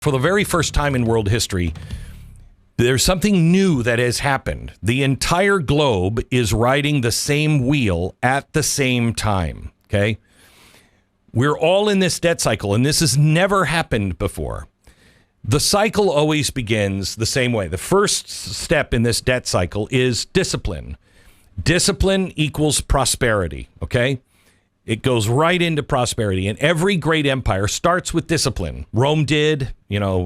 For the very first time in world history, there's something new that has happened. The entire globe is riding the same wheel at the same time, okay? We're all in this debt cycle, and this has never happened before. The cycle always begins the same way. The first step in this debt cycle is discipline. Discipline equals prosperity, okay? It goes right into prosperity, and every great empire starts with discipline. Rome did,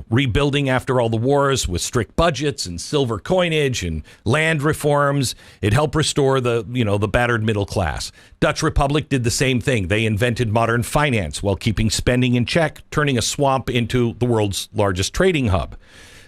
rebuilding after all the wars with strict budgets and silver coinage and land reforms. It helped restore the battered middle class. Dutch Republic did the same thing. They invented modern finance while keeping spending in check, turning a swamp into the world's largest trading hub.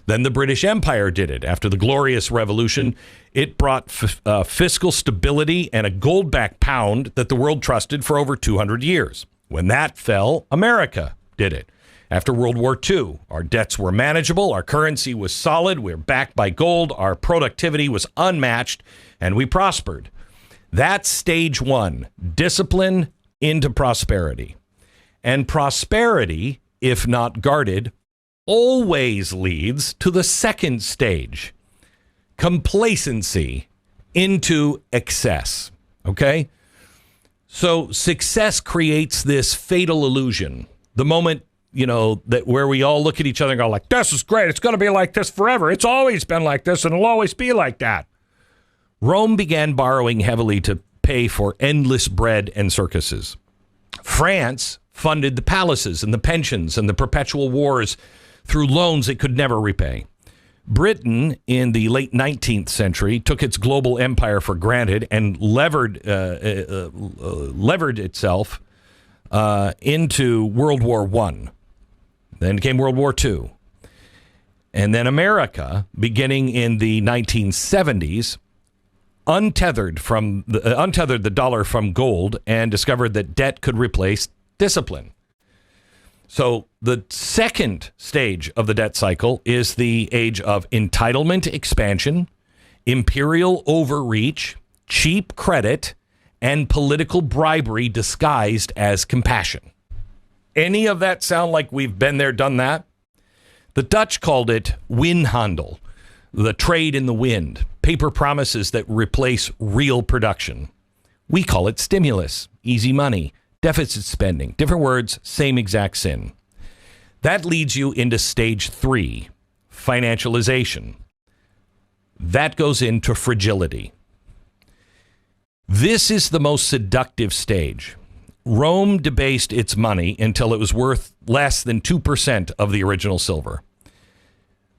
Then the British Empire did it. After the Glorious Revolution, it brought fiscal stability and a gold-backed pound that the world trusted for over 200 years. When that fell, America did it. After World War II, our debts were manageable, our currency was solid, we were backed by gold, our productivity was unmatched, and we prospered. That's stage one, discipline into prosperity. And prosperity, if not guarded, always leads to the second stage, complacency into excess. Okay? So success creates this fatal illusion. The moment, that where we all look at each other and go like, this is great. It's going to be like this forever. It's always been like this and it'll always be like that. Rome began borrowing heavily to pay for endless bread and circuses. France funded the palaces and the pensions and the perpetual wars through loans it could never repay. Britain, in the late 19th century, took its global empire for granted and levered itself into World War I. Then came World War II. And then America, beginning in the 1970s, untethered the dollar from gold and discovered that debt could replace discipline. So the second stage of the debt cycle is the age of entitlement expansion, imperial overreach, cheap credit, and political bribery disguised as compassion. Any of that sound like we've been there, done that? The Dutch called it windhandel, the trade in the wind, paper promises that replace real production. We call it stimulus, easy money, deficit spending, different words, same exact sin. That leads you into stage 3, financialization. That goes into fragility. This is the most seductive stage. Rome debased its money until it was worth less than 2% of the original silver.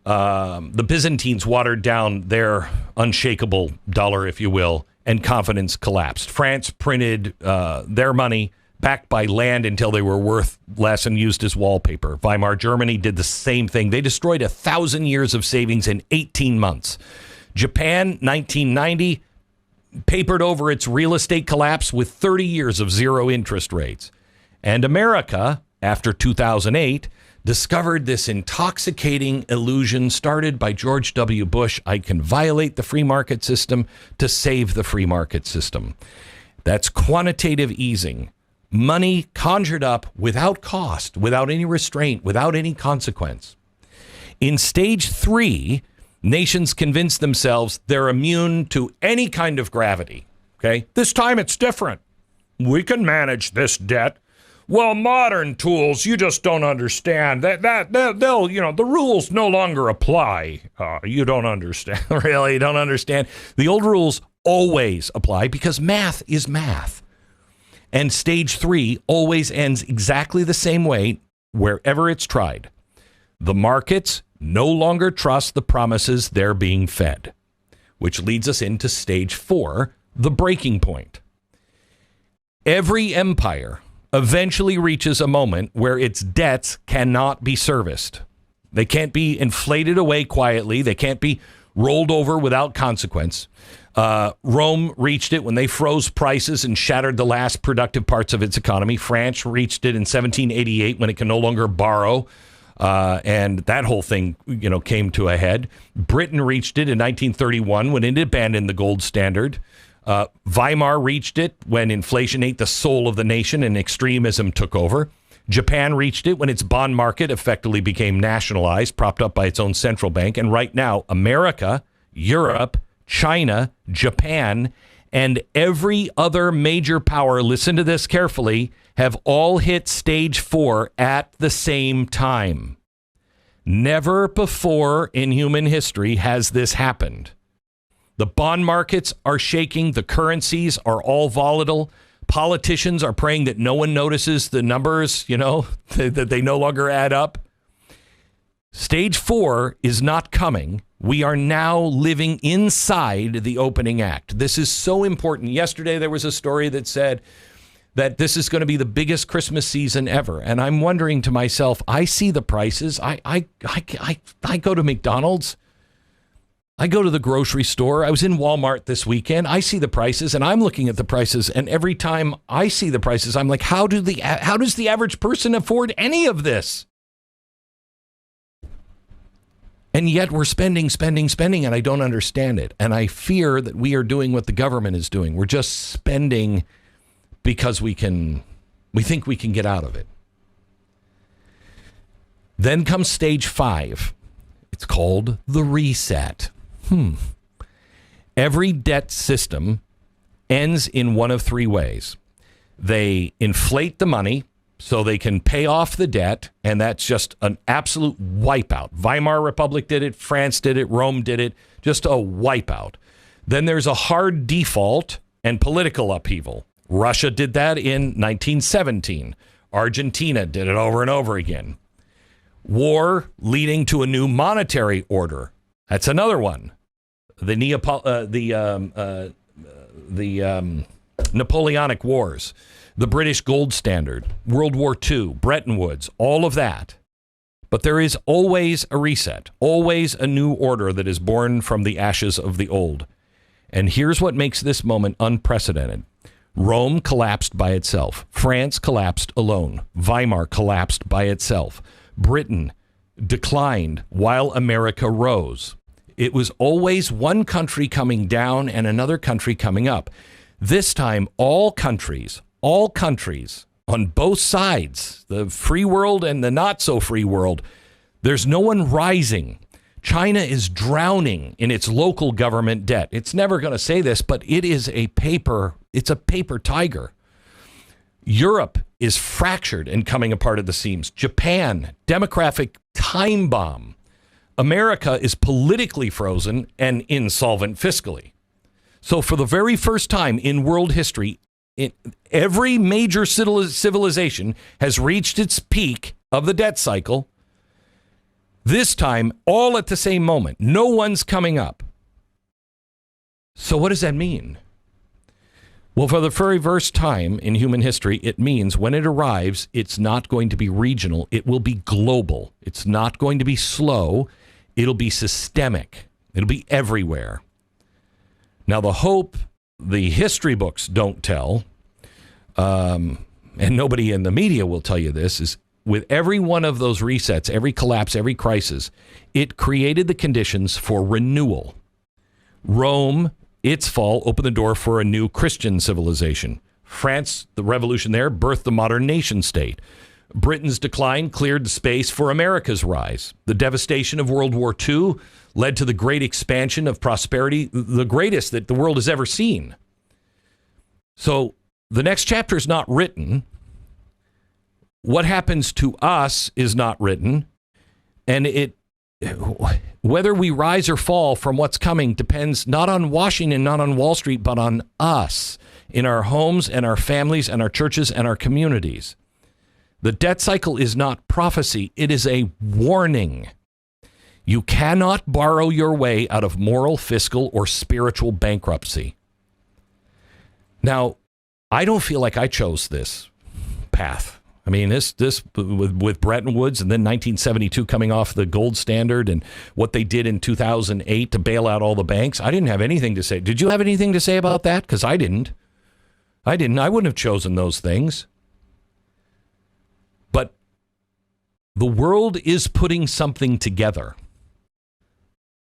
The Byzantines watered down their unshakable dollar, if you will, and confidence collapsed. France printed their money backed by land until they were worth less and used as wallpaper. Weimar Germany did the same thing. They destroyed 1,000 years of savings in 18 months. Japan, 1990, papered over its real estate collapse with 30 years of zero interest rates. And America, after 2008, discovered this intoxicating illusion started by George W. Bush. I can violate the free market system to save the free market system. That's quantitative easing. Money conjured up without cost, without any restraint, without any consequence. In stage 3, nations convince themselves they're immune to any kind of gravity. Okay? This time it's different. We can manage this debt. Well, modern tools, you just don't understand. They'll, the rules no longer apply. You don't understand. Really, you don't understand. The old rules always apply because math is math. And stage 3 always ends exactly the same way wherever it's tried. The markets no longer trust the promises they're being fed, which leads us into stage 4, the breaking point. Every empire eventually reaches a moment where its debts cannot be serviced. They can't be inflated away quietly. They can't be rolled over without consequence. Rome reached it when they froze prices and shattered the last productive parts of its economy. France reached it in 1788 when it can no longer borrow. And that whole thing, came to a head. Britain reached it in 1931 when it abandoned the gold standard. Weimar reached it when inflation ate the soul of the nation and extremism took over. Japan reached it when its bond market effectively became nationalized, propped up by its own central bank. And right now, America, Europe, China, Japan, and every other major power, listen to this carefully, have all hit stage 4 at the same time. Never before in human history has this happened. The bond markets are shaking. The currencies are all volatile. Politicians are praying that no one notices the numbers, that they no longer add up. Stage 4 is not coming. We are now living inside the opening act. This is so important. Yesterday, there was a story that said that this is going to be the biggest Christmas season ever. And I'm wondering to myself, I see the prices. I go to McDonald's. I go to the grocery store. I was in Walmart this weekend. I see the prices, and I'm looking at the prices. And every time I see the prices, I'm like, how does the average person afford any of this? And yet we're spending, and I don't understand it. And I fear that we are doing what the government is doing. We're just spending because we think we can get out of it. Then comes stage 5. It's called the reset. Every debt system ends in one of 3 ways. They inflate the money so they can pay off the debt, and that's just an absolute wipeout. Weimar Republic did it, France did it, Rome did it, just a wipeout. Then there's a hard default and political upheaval. Russia did that in 1917. Argentina did it over and over again. War leading to a new monetary order. That's another one. The Napoleonic Wars, the British gold standard, World War II, Bretton Woods, all of that. But there is always a reset, always a new order that is born from the ashes of the old. And here's what makes this moment unprecedented. Rome collapsed by itself. France collapsed alone. Weimar collapsed by itself. Britain declined while America rose. It was always one country coming down and another country coming up. This time, all countries on both sides, the free world and the not so free world, there's no one rising. China is drowning in its local government debt. It's never going to say this, but it's a paper tiger. Europe is fractured and coming apart at the seams. Japan, demographic time bomb. America is politically frozen and insolvent fiscally. So for the very first time in world history, every major civilization has reached its peak of the debt cycle. This time, all at the same moment. No one's coming up. So what does that mean? Well, for the very first time in human history, it means when it arrives, it's not going to be regional. It will be global. It's not going to be slow. It'll be systemic. It'll be everywhere. Now, the hope the history books don't tell, and nobody in the media will tell you this, is with every one of those resets, every collapse, every crisis, it created the conditions for renewal. Rome, its fall, opened the door for a new Christian civilization. France, the revolution there, birthed the modern nation state. Britain's decline cleared the space for America's rise. The devastation of World War II led to the great expansion of prosperity, the greatest that the world has ever seen. So the next chapter is not written. What happens to us is not written. And whether we rise or fall from what's coming depends not on Washington, not on Wall Street, but on us in our homes and our families and our churches and our communities. The debt cycle is not prophecy. It is a warning. You cannot borrow your way out of moral, fiscal, or spiritual bankruptcy. Now, I don't feel like I chose this path. I mean, this with Bretton Woods and then 1972 coming off the gold standard and what they did in 2008 to bail out all the banks, I didn't have anything to say. Did you have anything to say about that? Because I didn't. I wouldn't have chosen those things. But the world is putting something together.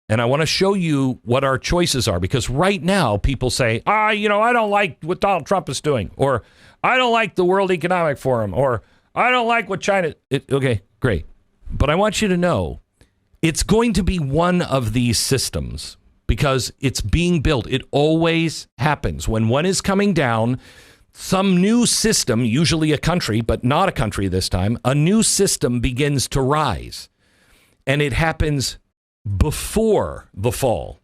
And I want to show you what our choices are, because right now people say, I don't like what Donald Trump is doing, or I don't like the World Economic Forum, or I don't like what China. Okay, great. But I want you to know it's going to be one of these systems because it's being built. It always happens. When one is coming down, some new system, usually a country, but not a country this time, a new system begins to rise. And it happens before the fall.